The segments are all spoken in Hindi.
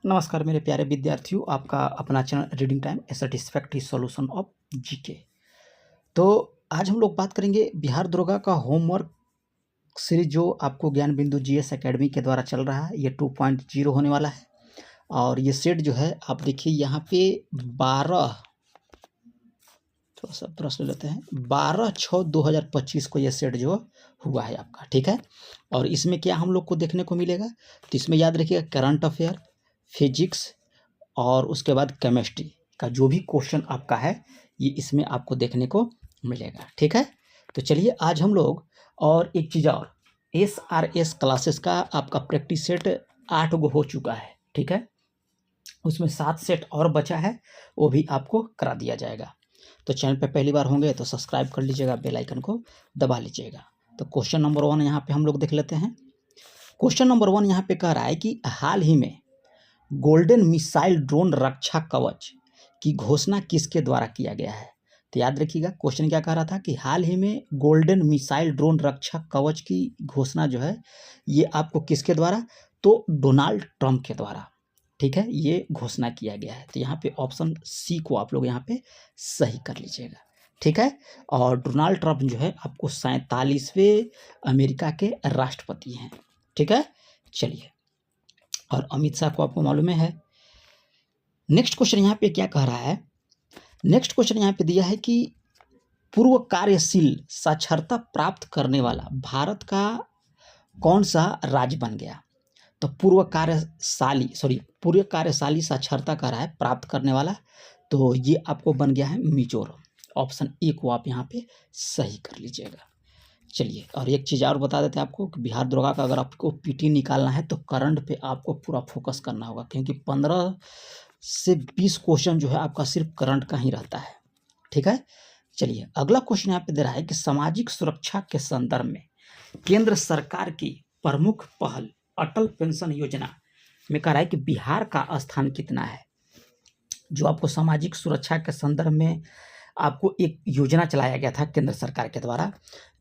नमस्कार मेरे प्यारे विद्यार्थियों, आपका अपना channel reading time A satisfactory solution of GK. तो आज हम लोग बात करेंगे बिहार दरोगा का होमवर्क सीरीज जो आपको ज्ञान बिंदु जीएस एकेडमी के द्वारा चल रहा है। ये 2.0 होने वाला है और ये सेट जो है आप देखिए यहाँ पे 12 थोड़ा सा प्रश्न लेते हैं 12/6/2025 को ये सेट जो हुआ है आपका, ठीक है। और इसमें क्या हम लोग को देखने को मिलेगा, तो इसमें याद रखिएगा करंट अफेयर, फिजिक्स और उसके बाद केमिस्ट्री का जो भी क्वेश्चन आपका है ये इसमें आपको देखने को मिलेगा, ठीक है। तो चलिए आज हम लोग और एक चीज़ और SRS क्लासेस का आपका प्रैक्टिस सेट 8 गो हो चुका है, ठीक है। उसमें 7 सेट और बचा है, वो भी आपको करा दिया जाएगा। तो चैनल पे पहली बार होंगे तो सब्सक्राइब कर लीजिएगा, बेल आइकन को दबा लीजिएगा। तो क्वेश्चन नंबर 1 यहाँ पे हम लोग देख लेते हैं। क्वेश्चन नंबर 1 यहाँ पे कह रहा है कि हाल ही में गोल्डन मिसाइल ड्रोन रक्षा कवच की घोषणा किसके द्वारा किया गया है। तो याद रखिएगा क्वेश्चन क्या कह रहा था कि हाल ही में गोल्डन मिसाइल ड्रोन रक्षा कवच की घोषणा जो है ये आपको किसके द्वारा, तो डोनाल्ड ट्रंप के द्वारा, ठीक है, ये घोषणा किया गया है। तो यहाँ पे ऑप्शन सी को आप लोग यहाँ पे सही कर लीजिएगा, ठीक है। और डोनाल्ड ट्रंप जो है आपको 47वें अमेरिका के राष्ट्रपति हैं, ठीक है। चलिए, और अमित शाह को आपको मालूम है। नेक्स्ट क्वेश्चन यहाँ पे क्या कह रहा है, नेक्स्ट क्वेश्चन यहाँ पे दिया है कि पूर्व कार्यशील साक्षरता प्राप्त करने वाला भारत का कौन सा राज्य बन गया। तो पूर्व कार्यशाली साक्षरता कर रहा है प्राप्त करने वाला, तो ये आपको बन गया है मिजोरम। ऑप्शन ए को आप यहाँ पे सही कर लीजिएगा। चलिए, और एक चीज़ और बता देते हैं आपको कि बिहार दरोगा का अगर आपको पीटी निकालना है तो करंट पे आपको पूरा फोकस करना होगा, क्योंकि 15 से 20 क्वेश्चन जो है आपका सिर्फ करंट का ही रहता है, ठीक है। चलिए, अगला क्वेश्चन यहाँ पे दे रहा है कि सामाजिक सुरक्षा के संदर्भ में केंद्र सरकार की प्रमुख पहल अटल पेंशन योजना में कह रहा है कि बिहार का स्थान कितना है। जो आपको सामाजिक सुरक्षा के संदर्भ में आपको एक योजना चलाया गया था केंद्र सरकार के द्वारा,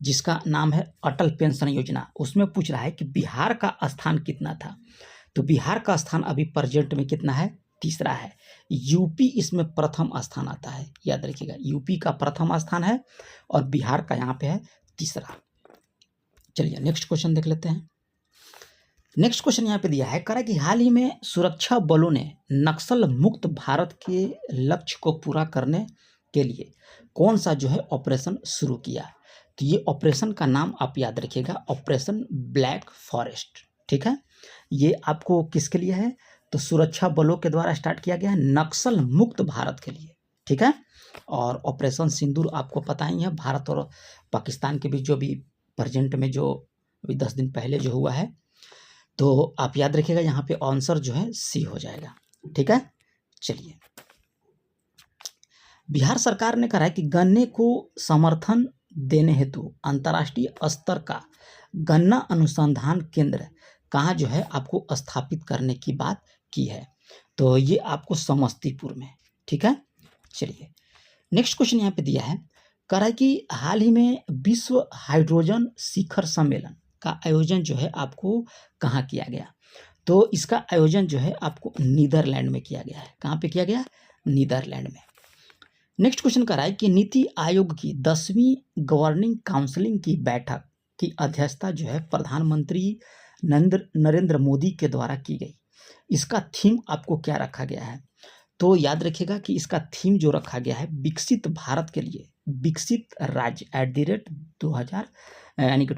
जिसका नाम है अटल पेंशन योजना। उसमें पूछ रहा है कि बिहार का स्थान कितना था। तो बिहार का स्थान अभी प्रेजेंट में कितना है, तीसरा है। यूपी इसमें प्रथम स्थान आता है, याद रखिएगा यूपी का प्रथम स्थान है और बिहार का यहाँ पे है तीसरा। चलिए नेक्स्ट क्वेश्चन देख लेते हैं। नेक्स्ट क्वेश्चन यहाँ पे दिया है, कह रहा है कि हाल ही में सुरक्षा बलों ने नक्सल मुक्त भारत के लक्ष्य को पूरा करने के लिए कौन सा जो है ऑपरेशन शुरू किया। तो ये ऑपरेशन का नाम आप याद रखिएगा, ऑपरेशन ब्लैक फॉरेस्ट, ठीक है। ये आपको किसके लिए है, तो सुरक्षा बलों के द्वारा स्टार्ट किया गया है नक्सल मुक्त भारत के लिए, ठीक है। और ऑपरेशन सिंदूर आपको पता ही है, भारत और पाकिस्तान के बीच जो भी प्रेजेंट में जो अभी 10 दिन पहले जो हुआ है, तो आप याद रखिएगा यहाँ पे आंसर जो है सी हो जाएगा, ठीक है। चलिए, बिहार सरकार ने कहा है कि गन्ने को समर्थन देने हेतु अंतर्राष्ट्रीय स्तर का गन्ना अनुसंधान केंद्र कहाँ जो है आपको स्थापित करने की बात की है। तो ये आपको समस्तीपुर में, ठीक है। चलिए, नेक्स्ट क्वेश्चन यहाँ पे दिया है, कह रहा है कि हाल ही में विश्व हाइड्रोजन शिखर सम्मेलन का आयोजन जो है आपको कहाँ किया गया। तो इसका आयोजन जो है आपको नीदरलैंड में किया गया है। कहाँ पे किया गया, नीदरलैंड में। नेक्स्ट क्वेश्चन कह रहा है कि नीति आयोग की 10वीं गवर्निंग काउंसिलिंग की बैठक की अध्यक्षता जो है प्रधानमंत्री नरेंद्र मोदी के द्वारा की गई। इसका थीम आपको क्या रखा गया है। तो याद रखिएगा कि इसका थीम जो रखा गया है विकसित भारत के लिए विकसित राज्य @2000 यानी कि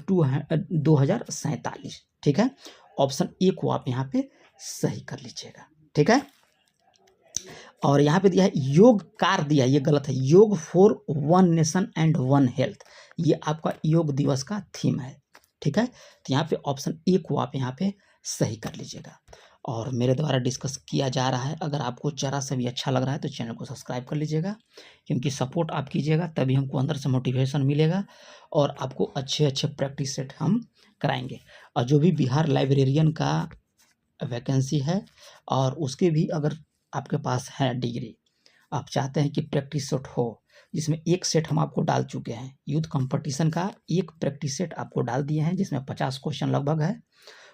2047, ठीक है। ऑप्शन ए को आप यहाँ पे सही कर लीजिएगा, ठीक है। और यहाँ पे दिया है योग कार दिया, ये गलत है, योग for one nation and one health, ये आपका योग दिवस का थीम है, ठीक है। तो यहाँ पे ऑप्शन ए को आप यहाँ पे सही कर लीजिएगा। और मेरे द्वारा डिस्कस किया जा रहा है, अगर आपको जरा सा भी अच्छा लग रहा है तो चैनल को सब्सक्राइब कर लीजिएगा, क्योंकि सपोर्ट आप कीजिएगा तभी हमको अंदर से मोटिवेशन मिलेगा और आपको अच्छे अच्छे प्रैक्टिस सेट हम कराएंगे। और जो भी बिहार लाइब्रेरियन का वैकेंसी है और उसके भी अगर आपके पास है डिग्री, आप चाहते हैं कि प्रैक्टिस सेट हो, जिसमें एक सेट हम आपको डाल चुके हैं, यूथ कंपटीशन का एक प्रैक्टिस सेट आपको डाल दिए हैं जिसमें 50 क्वेश्चन लगभग है।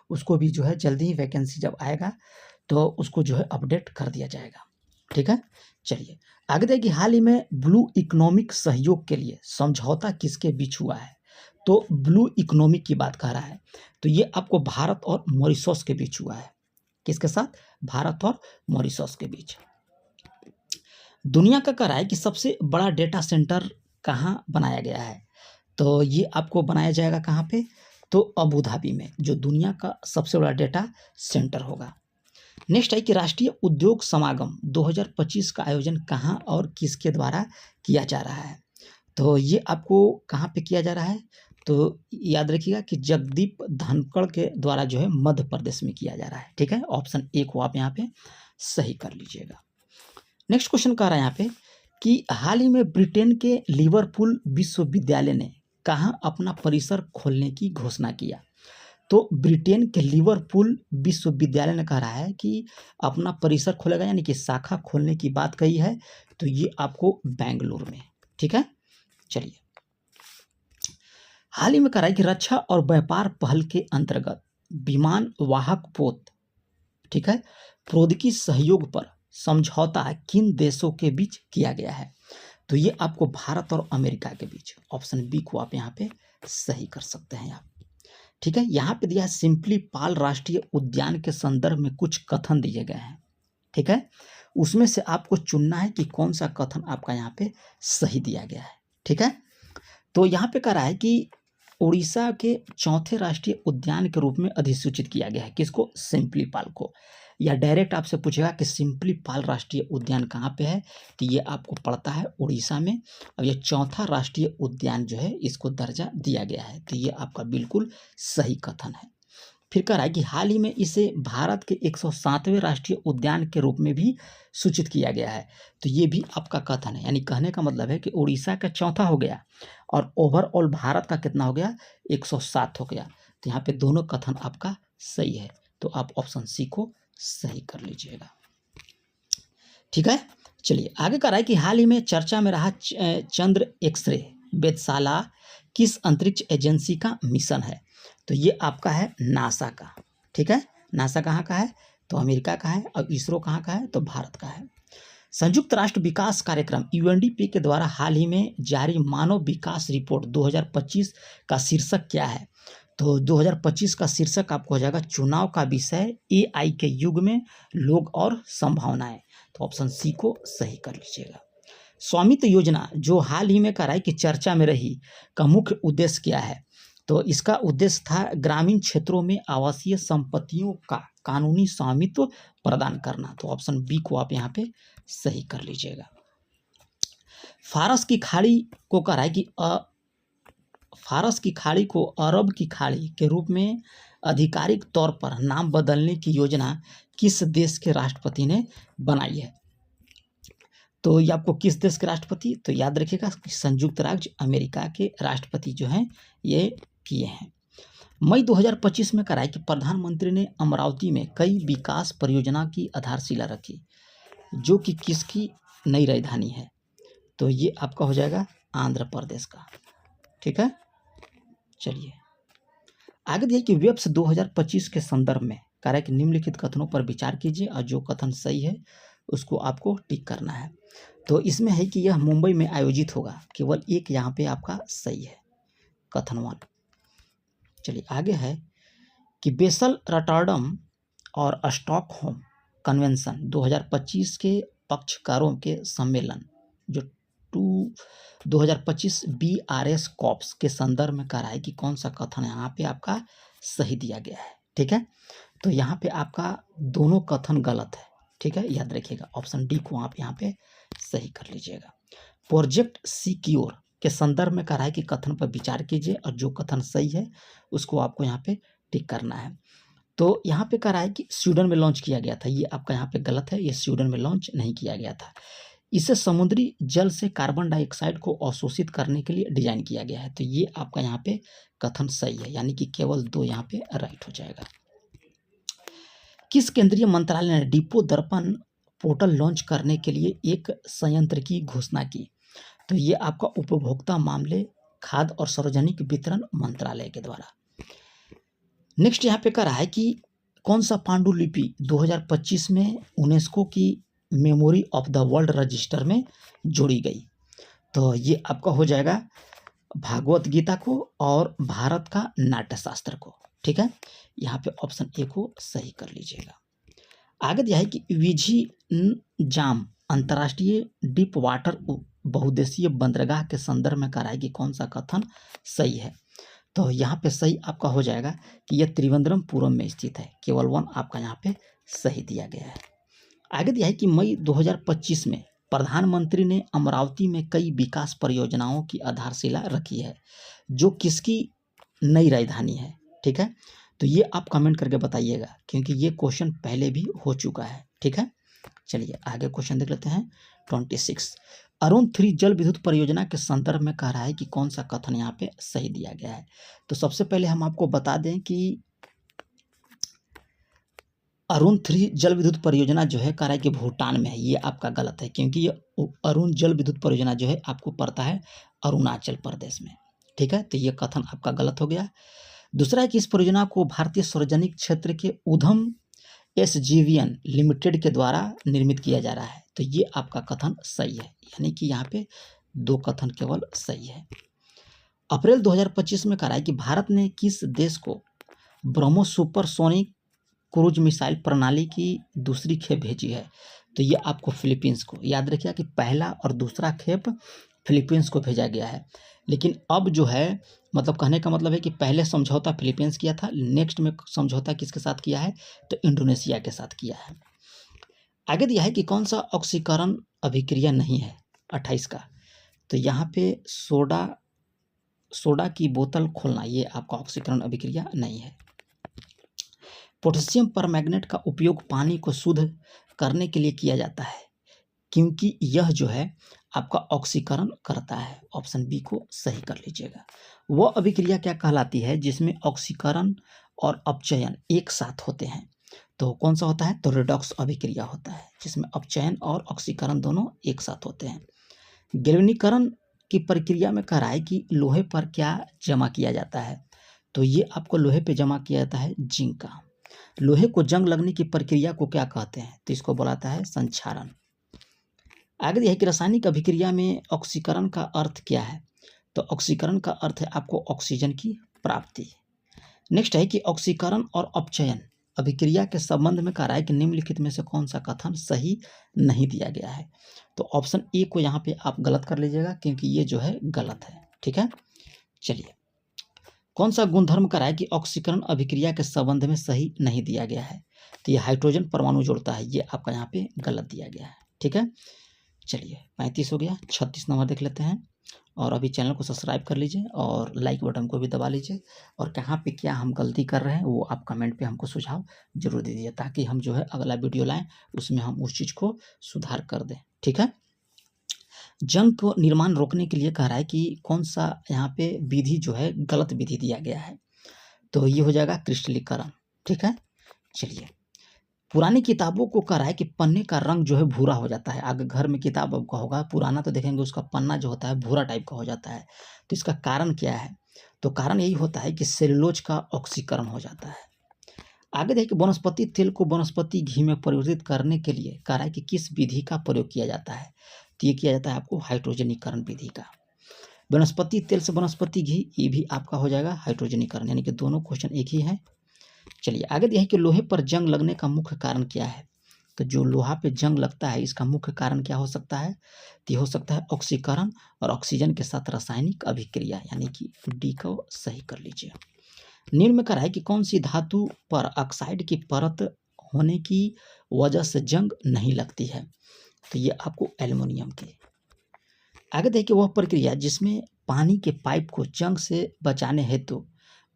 उसको भी जो है जल्दी ही वैकेंसी जब आएगा तो उसको जो है अपडेट कर दिया जाएगा। ठीक है, चलिए आगे देखिए, हाल ही में ब्लू इकोनॉमिक सहयोग के लिए समझौता किसके बीच हुआ है? तो ब्लू इकोनॉमिक की बात कर रहा है, तो ये आपको भारत और मॉरिशस के बीच हुआ है। किसके साथ? भारत और मॉरिशस के बीच। दुनिया का कह रहा है कि सबसे बड़ा डेटा सेंटर कहाँ बनाया गया है? तो ये आपको बनाया जाएगा कहाँ पे? तो अबू धाबी में, जो दुनिया का सबसे बड़ा डेटा सेंटर होगा। नेक्स्ट है कि राष्ट्रीय उद्योग समागम 2025 का आयोजन कहाँ और किसके द्वारा किया जा रहा है? तो ये आपको कहाँ पे किया जा रहा है? तो याद रखिएगा कि जगदीप धनखड़ के द्वारा जो है मध्य प्रदेश में किया जा रहा है। ठीक है, ऑप्शन ए को आप यहाँ पे सही कर लीजिएगा। नेक्स्ट क्वेश्चन कह रहा है यहाँ पे कि हाल ही में ब्रिटेन के लिवरपूल विश्वविद्यालय ने कहाँ अपना परिसर खोलने की घोषणा किया? तो ब्रिटेन के लिवरपूल विश्वविद्यालय ने कह रहा है कि अपना परिसर खोलेगा, यानी कि शाखा खोलने की बात कही है। तो ये आपको बेंगलुरु में। ठीक है, चलिए हाल ही में कह रहा है कि रक्षा और व्यापार पहल के अंतर्गत विमान वाहक पोत, ठीक है, प्रौद्योगिकी सहयोग पर समझौता किन देशों के बीच किया गया है? तो ये आपको भारत और अमेरिका के बीच। ऑप्शन बी को आप यहाँ पे सही कर सकते हैं आप। ठीक है, यहाँ पे दिया है सिंपली पाल राष्ट्रीय उद्यान के संदर्भ में कुछ कथन दिए गए हैं। ठीक है, उसमें से आपको चुनना है कि कौन सा कथन आपका यहाँ पे सही दिया गया है। ठीक है, तो यहाँ पे कह रहा है कि उड़ीसा के चौथे राष्ट्रीय उद्यान के रूप में अधिसूचित किया गया है। किसको? सिंपली पाल को। या डायरेक्ट आपसे पूछेगा कि सिंपली पाल राष्ट्रीय उद्यान कहाँ पे है? तो ये आपको पड़ता है उड़ीसा में, और ये चौथा राष्ट्रीय उद्यान जो है इसको दर्जा दिया गया है। तो ये आपका बिल्कुल सही कथन है। फिर कह रहा है कि हाल ही में इसे भारत के 107वें राष्ट्रीय उद्यान के रूप में भी सूचित किया गया है। तो ये भी आपका कथन है, यानी कहने का मतलब है कि उड़ीसा का चौथा हो गया और ओवरऑल भारत का कितना हो गया? 107 हो गया। तो यहाँ पे दोनों कथन आपका सही है, तो आप ऑप्शन सी को सही कर लीजिएगा। ठीक है, चलिए आगे कह रहा है कि हाल ही में चर्चा में रहा चंद्र एक्सरे वेधशाला किस अंतरिक्ष एजेंसी का मिशन है? तो ये आपका है नासा का। ठीक है, नासा कहाँ का है? तो अमेरिका का है। और इसरो कहाँ का है? तो भारत का है। संयुक्त राष्ट्र विकास कार्यक्रम यूएनडीपी के द्वारा हाल ही में जारी मानव विकास रिपोर्ट 2025 का शीर्षक क्या है? तो 2025 का शीर्षक आपको हो जाएगा चुनाव का विषय एआई के युग में लोग और संभावनाएं। तो ऑप्शन सी को सही कर लीजिएगा। स्वामित्व योजना जो हाल ही में कह रहा है कि चर्चा में रही, का मुख्य उद्देश्य क्या है? तो इसका उद्देश्य था ग्रामीण क्षेत्रों में आवासीय संपत्तियों का कानूनी स्वामित्व प्रदान करना। तो ऑप्शन बी को आप यहाँ पे सही कर लीजिएगा। फारस की खाड़ी को कह रहा है कि फारस की खाड़ी को अरब की खाड़ी के रूप में आधिकारिक तौर पर नाम बदलने की योजना किस देश के राष्ट्रपति ने बनाई है? तो ये आपको किस देश के राष्ट्रपति? तो याद रखिएगा संयुक्त राज्य अमेरिका के राष्ट्रपति जो हैं ये किए हैं। मई 2025 में कराया कि प्रधानमंत्री ने अमरावती में कई विकास परियोजना की आधारशिला रखी, जो कि किसकी नई राजधानी है? तो ये आपका हो जाएगा आंध्र प्रदेश का। ठीक है, चलिए आगे देखिए कि वेब्स 2025 के संदर्भ में कह रहा है कि निम्नलिखित कथनों पर विचार कीजिए और जो कथन सही है उसको आपको टिक करना है। तो इसमें है कि यह मुंबई में आयोजित होगा, केवल एक यहाँ पे आपका सही है, कथन 1। चलिए आगे है कि बेसल रॉटरडम और स्टॉकहोम कन्वेंशन 2025 के पक्षकारों के सम्मेलन जो 2025 BRS कॉप्स के संदर्भ में कह रहा है कि कौन सा कथन यहाँ पे आपका सही दिया गया है। ठीक है, तो यहाँ पे आपका दोनों कथन गलत है। ठीक है, याद रखिएगा ऑप्शन डी को आप यहाँ पे सही कर लीजिएगा। प्रोजेक्ट सिक्योर के संदर्भ में कह रहा है कि कथन पर विचार कीजिए और जो कथन सही है उसको आपको यहाँ पे टिक करना है। तो यहाँ पे कह रहा है कि स्वीडन में लॉन्च किया गया था, ये आपका यहाँ पे गलत है, ये स्वीडन में लॉन्च नहीं किया गया था। इसे समुद्री जल से कार्बन डाइऑक्साइड को अवशोषित करने के लिए डिजाइन किया गया है। तो ये आपका यहाँ पे कथन सही है, यानी कि केवल 2 यहाँ पे राइट हो जाएगा। किस केंद्रीय मंत्रालय ने डिपो दर्पण पोर्टल लॉन्च करने के लिए एक संयंत्र की घोषणा की? तो ये आपका उपभोक्ता मामले, खाद्य और सार्वजनिक वितरण मंत्रालय के द्वारा। नेक्स्ट यहाँ पे कह रहा है कि कौन सा पांडुलिपि 2025 में यूनेस्को की memory of the world register में जोड़ी गई? तो ये आपका हो जाएगा भागवत गीता को और भारत का नाट्यशास्त्र को। ठीक है, यहाँ पे ऑप्शन ए को सही कर लीजिएगा। आगे दिया है कि विझिंजाम अंतर्राष्ट्रीय डीप वाटर बहुउद्देशीय बंदरगाह के संदर्भ में कराएगी कौन सा कथन सही है? तो यहाँ पे सही आपका हो जाएगा कि यह त्रिवेंद्रमपुरम में स्थित है। केवल 1 आपका यहाँ पे सही दिया गया है। आगे दिया है कि मई 2025 में प्रधानमंत्री ने अमरावती में कई विकास परियोजनाओं की आधारशिला रखी है, जो किसकी नई राजधानी है? ठीक है, तो ये आप कमेंट करके बताइएगा, क्योंकि ये क्वेश्चन पहले भी हो चुका है। ठीक है, चलिए आगे क्वेश्चन देख लेते हैं। 26 अरुण 3 जल विद्युत परियोजना के संदर्भ में कह रहा है कि कौन सा कथन यहाँ पे सही दिया गया है? तो सबसे पहले हम आपको बता दें कि अरुण 3 जल विद्युत परियोजना जो है कह रहा है कि भूटान में है। ये आपका गलत है, क्योंकि ये अरुण जल विद्युत परियोजना जो है आपको पड़ता है अरुणाचल प्रदेश में। ठीक है, तो ये कथन आपका गलत हो गया। दूसरा है कि इस परियोजना को भारतीय सार्वजनिक क्षेत्र के उधम SJVN लिमिटेड के द्वारा निर्मित किया जा रहा है। तो ये आपका कथन सही है, यानी कि यहाँ पे 2 कथन केवल सही है। अप्रैल 2025 में कहा है कि भारत ने किस देश को ब्रह्मोस सुपरसोनिक क्रूज मिसाइल प्रणाली की दूसरी खेप भेजी है? तो ये आपको फिलीपींस को। याद रखिए कि पहला और दूसरा खेप फिलीपींस को भेजा गया है, लेकिन अब जो है मतलब कहने का मतलब है कि पहले समझौता फिलीपींस किया था, नेक्स्ट में समझौता किसके साथ किया है? तो इंडोनेशिया के साथ किया है। आगे दिया है कि कौन सा ऑक्सीकरण अभिक्रिया नहीं है 28 का? तो यहाँ पे सोडा की बोतल खोलना, ये आपका ऑक्सीकरण अभिक्रिया नहीं है। पोटेशियम परमैंगनेट का उपयोग पानी को शुद्ध करने के लिए किया जाता है, क्योंकि यह जो है आपका ऑक्सीकरण करता है। ऑप्शन बी को सही कर लीजिएगा। वह अभिक्रिया क्या कहलाती है जिसमें ऑक्सीकरण और अपचयन एक साथ होते हैं? तो कौन सा होता है? तो रिडॉक्स अभिक्रिया होता है, जिसमें अपचयन और ऑक्सीकरण दोनों एक साथ होते हैं। गैल्वेनीकरण की प्रक्रिया में कह रहा है कि लोहे पर क्या जमा किया जाता है? तो ये आपको लोहे पे जमा किया जाता है जिंक का। लोहे को जंग लगने की प्रक्रिया को क्या कहते हैं? तो इसको बुलाता है संक्षारण। आगे दिया है कि रासायनिक अभिक्रिया में ऑक्सीकरण का अर्थ क्या है? तो ऑक्सीकरण का अर्थ है आपको ऑक्सीजन की प्राप्ति। नेक्स्ट है कि ऑक्सीकरण और अपचयन अभिक्रिया के संबंध में कह रहा है कि निम्नलिखित में से कौन सा कथन सही नहीं दिया गया है? तो ऑप्शन ए को यहाँ पे आप गलत कर लीजिएगा, क्योंकि ये जो है गलत है। ठीक है, चलिए कौन सा गुणधर्म कह रहा है कि ऑक्सीकरण अभिक्रिया के संबंध में सही नहीं दिया गया है? तो ये हाइड्रोजन परमाणु जोड़ता है, ये आपका यहाँ पे गलत दिया गया है। ठीक है, चलिए 35 हो गया। 36 नंबर देख लेते हैं। और अभी चैनल को सब्सक्राइब कर लीजिए और लाइक बटन को भी दबा लीजिए, और कहाँ पे क्या हम गलती कर रहे हैं वो आप कमेंट पे हमको सुझाव जरूर दीजिए, ताकि हम जो है अगला वीडियो लाएं उसमें हम उस चीज़ को सुधार कर दें। ठीक है, जंग को निर्माण रोकने के लिए कह रहा है कि कौन सा यहाँ पे विधि जो है गलत विधि दिया गया है? तो ये हो जाएगा क्रिस्टलीकरण। ठीक है, चलिए पुरानी किताबों को कह रहा है कि पन्ने का रंग जो है भूरा हो जाता है। आगे घर में किताब आपका होगा पुराना, तो देखेंगे उसका पन्ना जो होता है भूरा टाइप का हो जाता है। तो इसका कारण क्या है? तो कारण यही होता है कि सेलुलोज का ऑक्सीकरण हो जाता है। आगे देखिए वनस्पति तेल को वनस्पति घी में परिवर्तित करने के लिए कह रहा है कि किस विधि का प्रयोग किया जाता है? तो ये किया जाता है आपको हाइड्रोजनीकरण विधि का। वनस्पति तेल से वनस्पति घी, ये भी आपका हो जाएगा हाइड्रोजनीकरण, यानी कि दोनों क्वेश्चन एक ही है। चलिए आगे दिया है कि लोहे पर जंग लगने का मुख्य कारण क्या है? तो जो लोहा पे जंग लगता है इसका मुख्य कारण क्या हो सकता है? तो ये हो सकता है ऑक्सीकरण और ऑक्सीजन के साथ रासायनिक अभिक्रिया, यानी कि डी को सही कर लीजिए। निम्न में कह रहा है कि कौन सी धातु पर ऑक्साइड की परत होने की वजह से जंग नहीं लगती है? तो ये आपको एल्युमिनियम की। आगे देखिए वह प्रक्रिया जिसमें पानी के पाइप को जंग से बचाने हेतु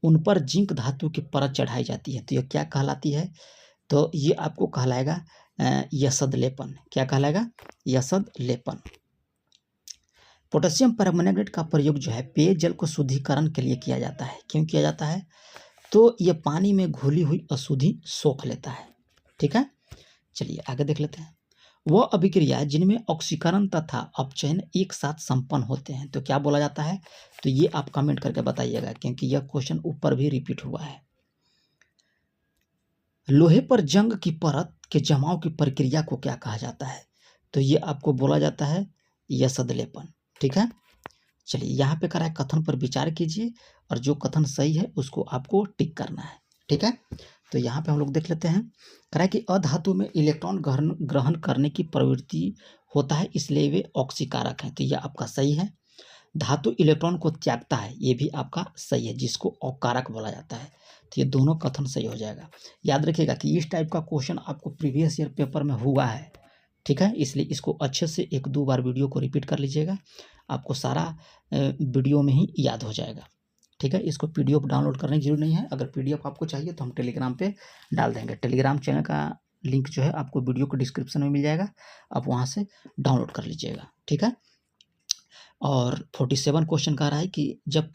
उन पर जिंक धातु की परत चढ़ाई जाती है, तो यह क्या कहलाती है? तो ये आपको कहलाएगा यसद लेपन। क्या कहलाएगा? यसद लेपन। पोटेशियम परमैंगनेट का प्रयोग जो है पेयजल को शुद्धिकरण के लिए किया जाता है। क्यों किया जाता है? तो यह पानी में घुली हुई अशुद्धि सोख लेता है। ठीक है, चलिए आगे देख लेते हैं। वह अभिक्रिया जिनमें ऑक्सीकरण तथा अपचयन एक साथ संपन्न होते हैं, तो क्या बोला जाता है? तो ये आप कमेंट करके बताइएगा, क्योंकि यह क्वेश्चन ऊपर भी रिपीट हुआ है। लोहे पर जंग की परत के जमाव की प्रक्रिया को क्या कहा जाता है? तो ये आपको बोला जाता है यसदलेपन। ठीक है, चलिए यहाँ पे करा है कथन पर विचार कीजिए और जो कथन सही है उसको आपको टिक करना है। ठीक है, तो यहाँ पे हम लोग देख लेते हैं। करा है कि अधातु में इलेक्ट्रॉन ग्रहण ग्रहण करने की प्रवृत्ति होता है, इसलिए वे ऑक्सीकारक हैं। तो यह आपका सही है। धातु इलेक्ट्रॉन को त्यागता है, ये भी आपका सही है, जिसको अकारक बोला जाता है। तो ये दोनों कथन सही हो जाएगा। याद रखिएगा कि इस टाइप का क्वेश्चन आपको प्रीवियस ईयर पेपर में हुआ है। ठीक है, इसलिए इसको अच्छे से 1-2 बार वीडियो को रिपीट कर लीजिएगा, आपको सारा वीडियो में ही याद हो जाएगा। ठीक है, इसको पीडीएफ डाउनलोड करने की जरूरत नहीं है। अगर पीडीएफ आपको चाहिए तो हम टेलीग्राम पे डाल देंगे। टेलीग्राम चैनल का लिंक जो है आपको वीडियो को डिस्क्रिप्शन में मिल जाएगा, आप वहाँ से डाउनलोड कर लीजिएगा। ठीक है, और 47 क्वेश्चन कह रहा है कि जब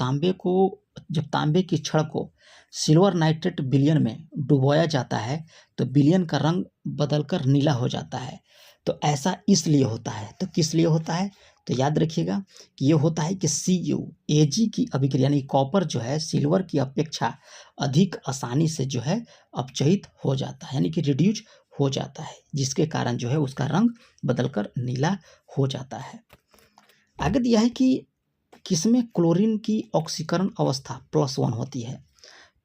तांबे की छड़ को सिल्वर नाइट्रेट विलयन में डुबोया जाता है तो विलयन का रंग बदलकर नीला हो जाता है। तो ऐसा इसलिए होता है, तो किस लिए होता है? तो याद रखिएगा कि ये होता है कि CuAg की अभिक्रिया यानी कॉपर जो है सिल्वर की अपेक्षा अधिक आसानी से जो है अपचयित हो जाता है, यानी कि रिड्यूज हो जाता है, जिसके कारण जो है उसका रंग बदलकर नीला हो जाता है। आगे दिया है कि किसमें क्लोरीन की ऑक्सीकरण अवस्था +1 होती है?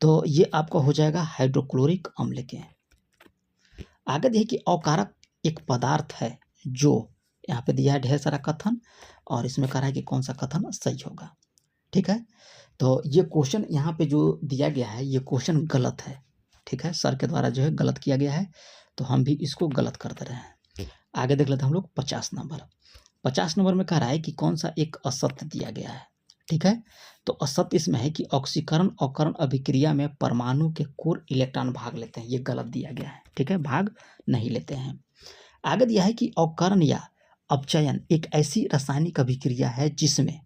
तो ये आपका हो जाएगा हाइड्रोक्लोरिक अम्ल के। आगे दिया है कि अकारक एक पदार्थ है जो, यहाँ पे दिया है ढेर सारा कथन और इसमें कह रहा है कि कौन सा कथन सही होगा। ठीक है, तो ये क्वेश्चन यहाँ पे जो दिया गया है ये क्वेश्चन गलत है। ठीक है, सर के द्वारा जो है गलत किया गया है, तो हम भी इसको गलत कर दे रहे हैं। आगे देख लेते हैं हम लोग 50 नंबर। 50 नंबर में कह रहा है कि कौन सा एक असत्य दिया गया है। ठीक है, तो असत्य इसमें है कि ऑक्सीकरण अवकरण अभिक्रिया में परमाणु के कोर इलेक्ट्रॉन भाग लेते हैं, ये गलत दिया गया है। ठीक है, भाग नहीं लेते हैं। आगे दिया है कि अवकरण या अपचयन एक ऐसी रासायनिक अभिक्रिया है जिसमें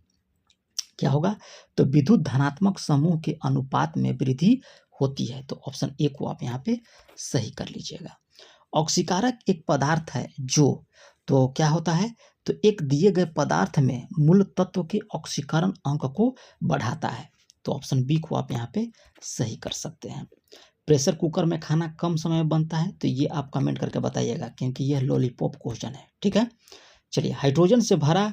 क्या होगा? तो विद्युत धनात्मक समूह के अनुपात में वृद्धि होती है। तो ऑप्शन ए को आप यहाँ पे सही कर लीजिएगा। ऑक्सीकारक एक पदार्थ है जो, तो क्या होता है? तो एक दिए गए पदार्थ में मूल तत्व के ऑक्सीकरण अंक को बढ़ाता है। तो ऑप्शन बी को आप यहाँ पे सही कर सकते हैं। प्रेशर कुकर में खाना कम समय में बनता है, तो ये आप कमेंट करके बताइएगा, क्योंकि यह लॉलीपॉप क्वेश्चन है। ठीक है, चलिए, हाइड्रोजन से भरा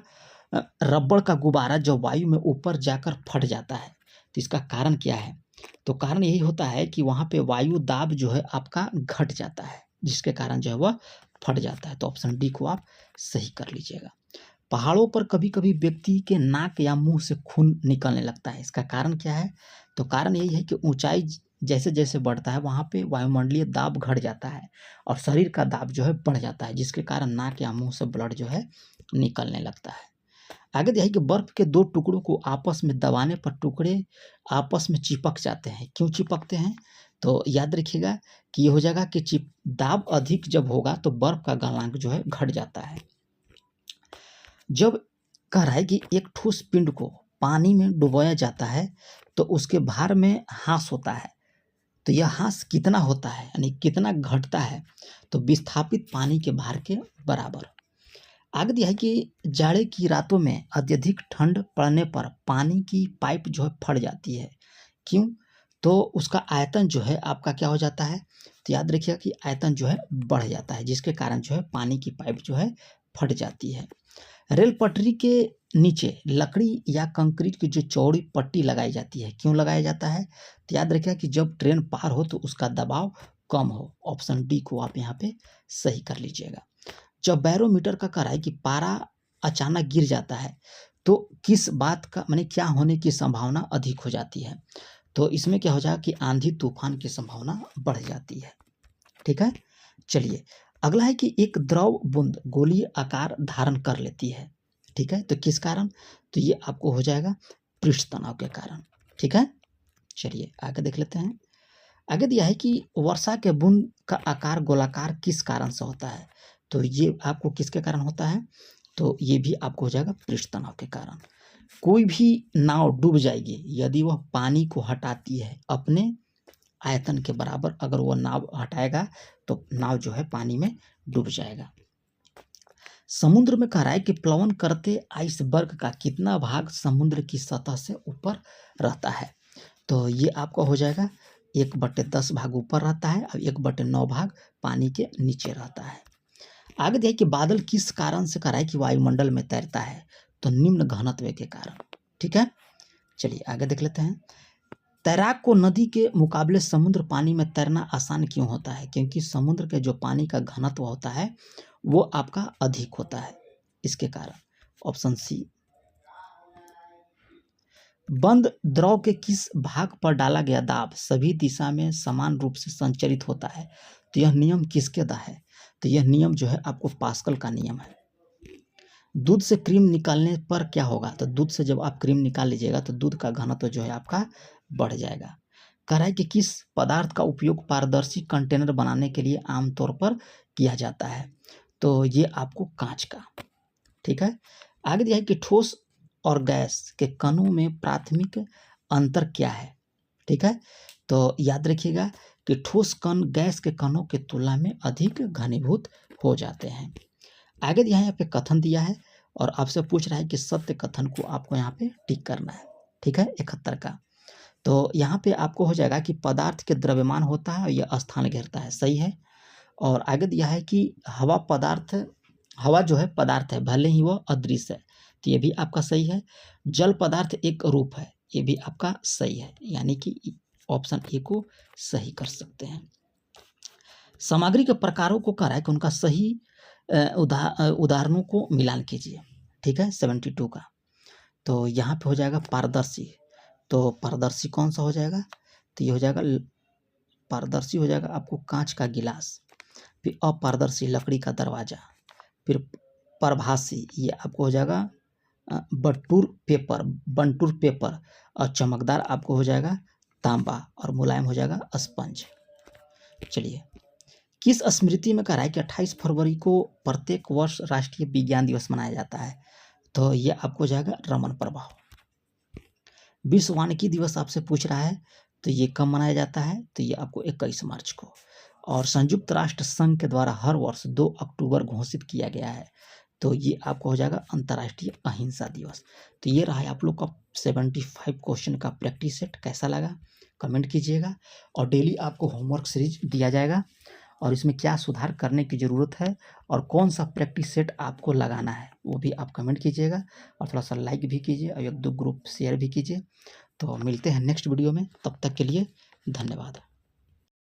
रबड़ का गुब्बारा जब वायु में ऊपर जाकर फट जाता है, तो इसका कारण क्या है? तो कारण यही होता है कि वहाँ पे वायु दाब जो है आपका घट जाता है, जिसके कारण जो है वह फट जाता है। तो ऑप्शन डी को आप सही कर लीजिएगा। पहाड़ों पर कभी कभी व्यक्ति के नाक या मुंह से खून निकलने लगता है, इसका कारण क्या है? तो कारण यही है कि ऊंचाई जैसे जैसे बढ़ता है वहाँ पे वायुमंडलीय दाब घट जाता है और शरीर का दाब जो है बढ़ जाता है, जिसके कारण नाक या मुंह से ब्लड जो है निकलने लगता है। आगे दिया है कि बर्फ के 2 टुकड़ों को आपस में दबाने पर टुकड़े आपस में चिपक जाते हैं। क्यों चिपकते हैं? तो याद रखिएगा कि ये हो जाएगा कि दाब अधिक जब होगा तो बर्फ का गलनांक जो है घट जाता है। जब कह रहा है कि एक ठोस पिंड को पानी में डुबोया जाता है तो उसके भार में ह्रास होता है, तो यह ह्रास कितना होता है, यानी कितना घटता है? तो विस्थापित पानी के भार के बराबर। आगे दिया है कि जाड़े की रातों में अत्यधिक ठंड पड़ने पर पानी की पाइप जो है फट जाती है। क्यों? तो उसका आयतन जो है आपका क्या हो जाता है? तो याद रखिएगा कि आयतन जो है बढ़ जाता है, जिसके कारण जो है पानी की पाइप जो है फट जाती है। रेल पटरी के नीचे लकड़ी या कंक्रीट की जो चौड़ी पट्टी लगाई जाती है, क्यों लगाया जाता है? तो याद रखिएगा कि जब ट्रेन पार हो तो उसका दबाव कम हो। ऑप्शन डी को आप यहाँ पे सही कर लीजिएगा। जब बैरोमीटर का कह रहा है कि पारा अचानक गिर जाता है तो किस बात का माने क्या होने की संभावना अधिक हो जाती है? तो इसमें क्या हो जाएगा कि आंधी तूफान की संभावना बढ़ जाती है। ठीक है, चलिए, अगला है कि एक द्रव बूंद गोलीय आकार धारण कर लेती है। ठीक है, तो किस कारण? तो ये आपको हो जाएगा पृष्ठ तनाव के कारण। ठीक है, चलिए आगे देख लेते हैं। आगे दिया है कि वर्षा के बूंद का आकार गोलाकार किस कारण से होता है? तो ये आपको किसके कारण होता है? तो ये भी आपको हो जाएगा पृष्ठ तनाव के कारण। कोई भी नाव डूब जाएगी यदि वह पानी को हटाती है अपने आयतन के बराबर। अगर वह नाव हटाएगा तो नाव जो है पानी में डूब जाएगा। समुद्र में कह रहा है कि प्लवन करते आइसबर्ग का कितना भाग समुद्र की सतह से ऊपर रहता है? तो ये आपका हो जाएगा 1/10 भाग ऊपर रहता है और 1/9 भाग पानी के नीचे रहता है। आगे देखिए कि बादल किस कारण से कराए कि वायुमंडल में तैरता है, तो निम्न घनत्व के कारण। ठीक है, चलिए आगे देख लेते हैं। तैराक को नदी के मुकाबले समुद्र पानी में तैरना आसान क्यों होता है? क्योंकि समुद्र के जो पानी का घनत्व होता है वो आपका अधिक होता है, इसके कारण। Option C. बंद द्रव के किस भाग पर डाला गया दाब सभी दिशा में समान रूप से संचरित होता है? तो यह नियम किसके दा है? तो यह नियम जो है आपको पास्कल का नियम है। दूध से क्रीम निकालने पर क्या होगा? तो दूध से जब आप क्रीम निकाल लीजिएगा तो दूध का घनत्व जो है आपका बढ़ जाएगा। कह रहा है कि किस पदार्थ का उपयोग पारदर्शी कंटेनर बनाने के लिए आमतौर पर किया जाता है? तो ये आपको कांच का। ठीक है, आगे दिया है कि ठोस और गैस के कणों में प्राथमिक अंतर क्या है? ठीक है, तो याद रखिएगा कि ठोस कण गैस के कणों की तुलना में अधिक घनीभूत हो जाते हैं। आगे यहाँ पे कथन दिया है और आपसे पूछ रहा है कि सत्य कथन को आपको यहाँ पे टिक करना है। ठीक है, 71 का। तो यहाँ पे आपको हो जाएगा कि पदार्थ के द्रव्यमान होता है और यह स्थान घेरता है, सही है। और आगे दिया है कि हवा जो है पदार्थ है, भले ही वह अदृश्य है, तो ये भी आपका सही है। जल पदार्थ एक रूप है, ये भी आपका सही है, यानी कि ऑप्शन ए को सही कर सकते हैं। सामग्री के प्रकारों को कह रहा है कि उनका सही उदाहरणों को मिलान कीजिए। ठीक है, 72 का। तो यहाँ पे हो जाएगा पारदर्शी। तो पारदर्शी कौन सा हो जाएगा? तो ये हो जाएगा पारदर्शी हो जाएगा आपको कांच का गिलास। फिर अपारदर्शी लकड़ी का दरवाजा। फिर परभासी ये आपको हो जाएगा बंटूर पेपर। और चमकदार आपको हो जाएगा तांबा और मुलायम हो जाएगा स्पंज। चलिए, किस स्मृति में कह रहा है कि 28 फरवरी को प्रत्येक वर्ष राष्ट्रीय विज्ञान दिवस मनाया जाता है? तो ये आपको जाएगा रमन प्रभाव। विश्व वानिकी दिवस आपसे पूछ रहा है, तो ये कब मनाया जाता है? तो ये आपको 21 मार्च को। और संयुक्त राष्ट्र संघ के द्वारा हर वर्ष 2 अक्टूबर घोषित किया गया है, तो ये आपको हो जाएगा अंतर्राष्ट्रीय अहिंसा दिवस। तो ये रहा है आप लोग का 75 क्वेश्चन का प्रैक्टिस सेट। कैसा लगा कमेंट कीजिएगा। और डेली आपको होमवर्क सीरीज दिया जाएगा और इसमें क्या सुधार करने की ज़रूरत है और कौन सा प्रैक्टिस सेट आपको लगाना है वो भी आप कमेंट कीजिएगा। और थोड़ा सा लाइक भी कीजिए और 1-2 ग्रुप शेयर भी कीजिए। तो मिलते हैं नेक्स्ट वीडियो में, तब तक के लिए धन्यवाद।